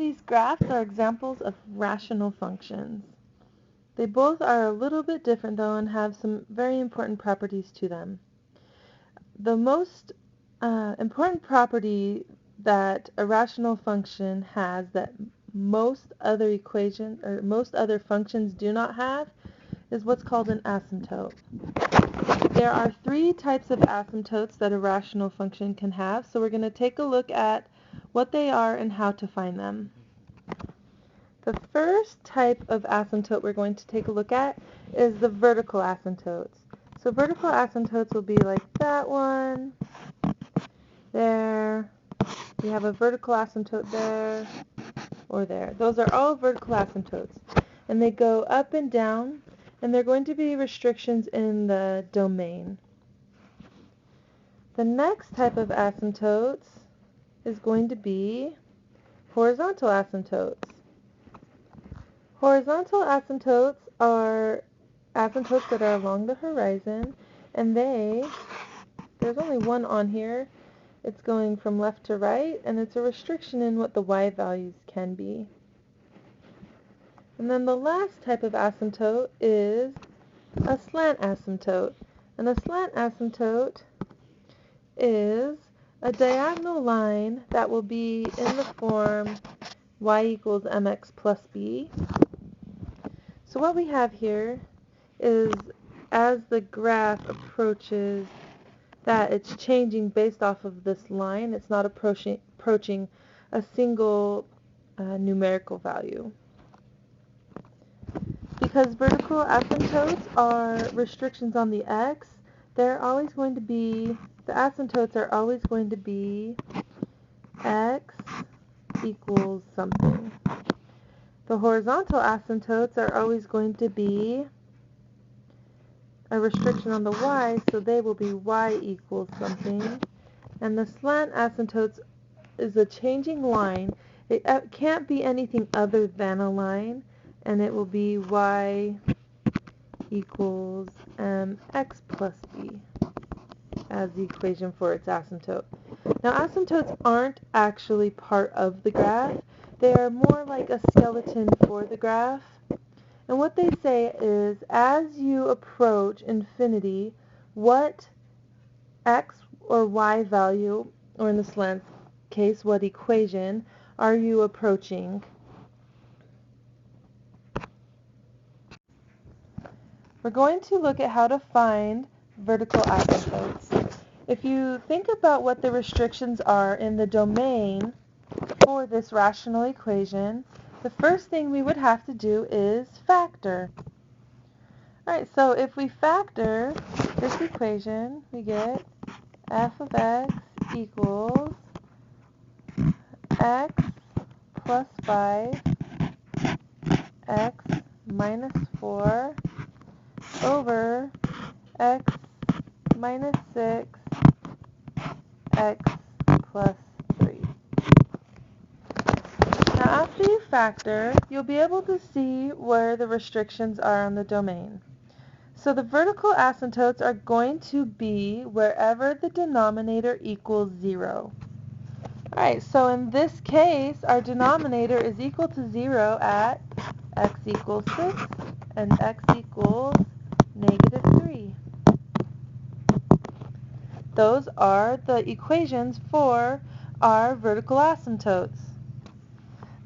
these graphs are examples of rational functions. They both are a little bit different though and have some very important properties to them. The most important property that a rational function has that most other equations or most other functions do not have is what's called an asymptote. There are three types of asymptotes that a rational function can have, so we're going to take a look at what they are and how to find them. The first type of asymptote we're going to take a look at is the vertical asymptotes. So vertical asymptotes will be like that one, there, we have a vertical asymptote there, or there. Those are all vertical asymptotes, and they go up and down, and they're going to be restrictions in the domain. The next type of asymptotes is going to be horizontal asymptotes. Horizontal asymptotes are asymptotes that are along the horizon, and there's only one on here. It's going from left to right, and it's a restriction in what the y values can be. And then the last type of asymptote is a slant asymptote. And a slant asymptote is a diagonal line that will be in the form y equals mx plus b. So what we have here is as the graph approaches that, it's changing based off of this line. It's not approaching a single numerical value. Because vertical asymptotes are restrictions on the x, the asymptotes are always going to be x equals something. The horizontal asymptotes are always going to be a restriction on the y, so they will be y equals something. And the slant asymptotes is a changing line. It can't be anything other than a line, and it will be y equals x plus b as the equation for its asymptote. Now, asymptotes aren't actually part of the graph. They are more like a skeleton for the graph. And what they say is, as you approach infinity, what x or y value, or in the slant case, what equation are you approaching? We're going to look at how to find vertical asymptotes. If you think about what the restrictions are in the domain for this rational equation, the first thing we would have to do is factor. Alright, so if we factor this equation, we get f of x equals x plus 5 x minus 4 over x minus 6 x plus 3. Now after you factor, you'll be able to see where the restrictions are on the domain. So the vertical asymptotes are going to be wherever the denominator equals 0. Alright, so in this case, our denominator is equal to 0 at x equals 6 and x equals negative 3. Those are the equations for our vertical asymptotes.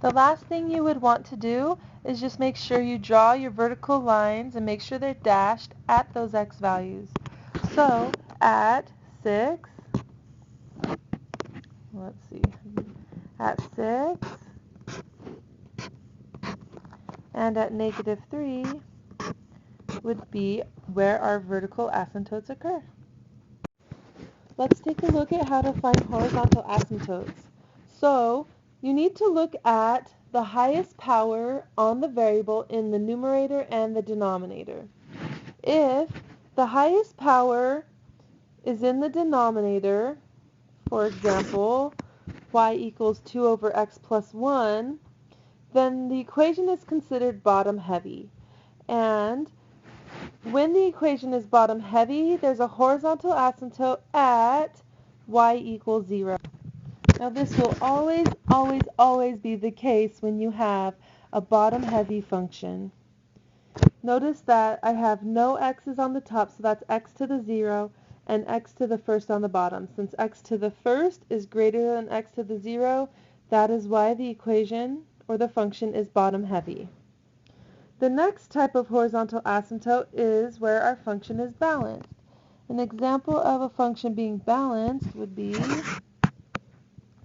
The last thing you would want to do is just make sure you draw your vertical lines and make sure they're dashed at those x values. So at 6, at 6 and at negative 3 would be where our vertical asymptotes occur. Let's take a look at how to find horizontal asymptotes. So you need to look at the highest power on the variable in the numerator and the denominator. If the highest power is in the denominator, for example, y equals 2 over x plus 1, then the equation is considered bottom heavy. And when the equation is bottom heavy, there's a horizontal asymptote at y equals 0. Now this will always, always, always be the case when you have a bottom-heavy function. Notice that I have no x's on the top, so that's x to the 0 and x to the first on the bottom. Since x to the first is greater than x to the 0, that is why the equation or the function is bottom-heavy. The next type of horizontal asymptote is where our function is balanced. An example of a function being balanced would be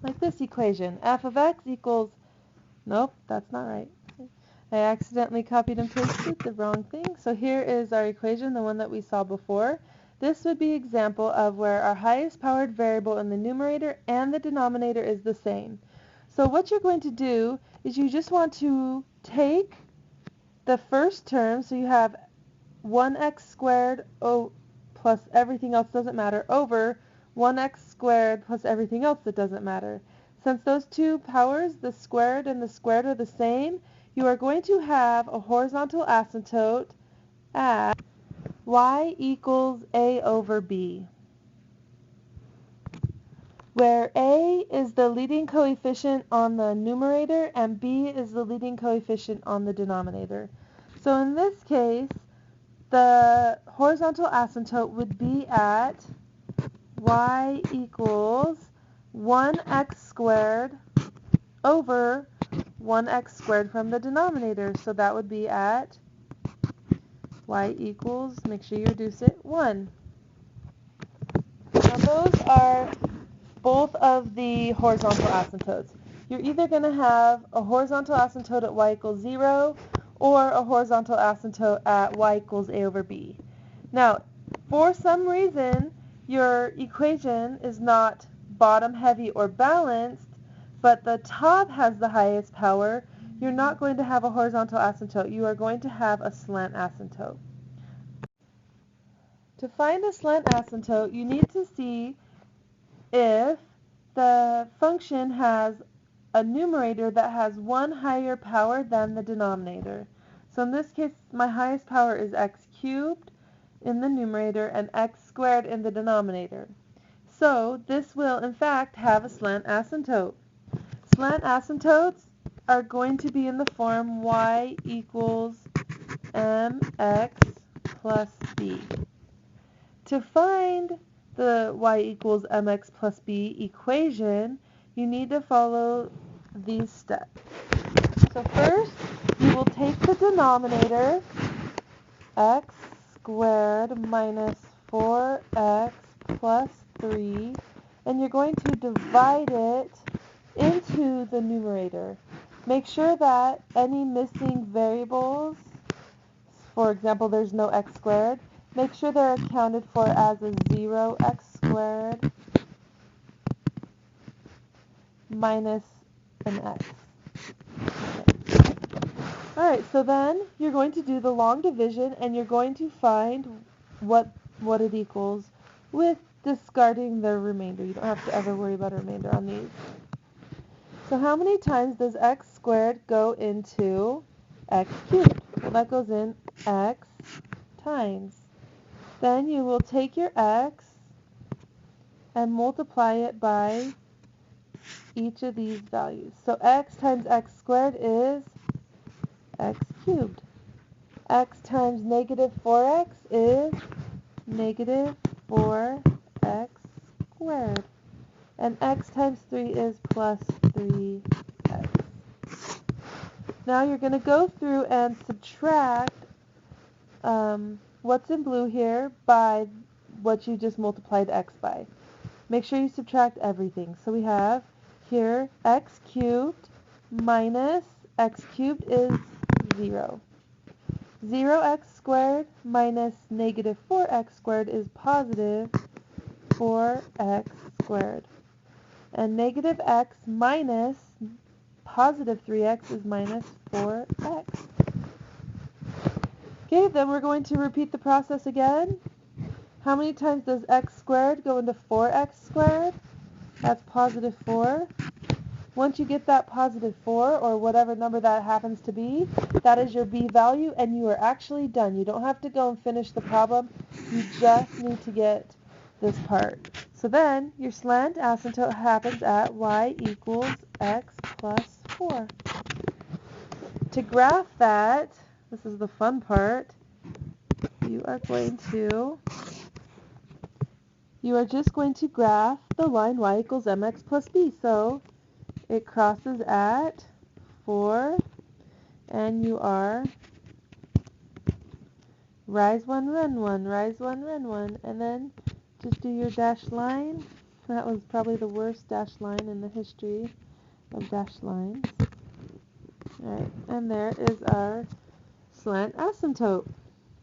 like this equation. F of x equals, nope, that's not right. I accidentally copied and pasted the wrong thing. So here is our equation, the one that we saw before. This would be an example of where our highest powered variable in the numerator and the denominator is the same. So what you're going to do is you just want to take the first term, so you have 1x squared plus everything else doesn't matter, over 1x squared plus everything else that doesn't matter. Since those two powers, the squared and the squared, are the same, you are going to have a horizontal asymptote at y equals a over b, where a is the leading coefficient on the numerator and b is the leading coefficient on the denominator. So in this case, the horizontal asymptote would be at y equals 1x squared over 1x squared from the denominator. So that would be at y equals, make sure you reduce it, 1. Now those are both of the horizontal asymptotes. You're either going to have a horizontal asymptote at y equals 0 or a horizontal asymptote at y equals a over b. Now, for some reason, your equation is not bottom heavy or balanced, but the top has the highest power, you're not going to have a horizontal asymptote. You are going to have a slant asymptote. To find a slant asymptote, you need to see if the function has a numerator that has one higher power than the denominator. So in this case, my highest power is x cubed in the numerator and x squared in the denominator. So this will, in fact, have a slant asymptote. Slant asymptotes are going to be in the form y equals mx plus b. To find the y equals mx plus b equation, you need to follow these steps. So first, you will take the denominator, x squared minus 4x plus 3, and you're going to divide it into the numerator. Make sure that any missing variables, for example, there's no x squared, make sure they're accounted for as a 0x squared minus an x. Okay. Alright, so then you're going to do the long division and you're going to find what it equals with discarding the remainder. You don't have to ever worry about a remainder on these. So how many times does x squared go into x cubed? Well, that goes in x times. Then you will take your x and multiply it by each of these values. So x times x squared is x cubed. X times negative 4x is negative 4x squared. And x times 3 is plus 3x. Now you're going to go through and subtract what's in blue here by what you just multiplied x by. Make sure you subtract everything. So we have here x cubed minus x cubed is 0. 0x squared minus negative 4x squared is positive 4x squared. And negative x minus positive 3x is minus 4x. Okay, then we're going to repeat the process again. How many times does x squared go into 4x squared? That's positive 4. Once you get that positive 4, or whatever number that happens to be, that is your b value, and you are actually done. You don't have to go and finish the problem. You just need to get this part. So then your slant asymptote happens at y equals x plus 4. To graph that, this is the fun part, you are just going to graph the line y equals mx plus b. So it crosses at 4, and you are rise 1, run 1, rise 1, run 1, and then just do your dashed line. That was probably the worst dashed line in the history of dashed lines. Alright, and there is our slant asymptote.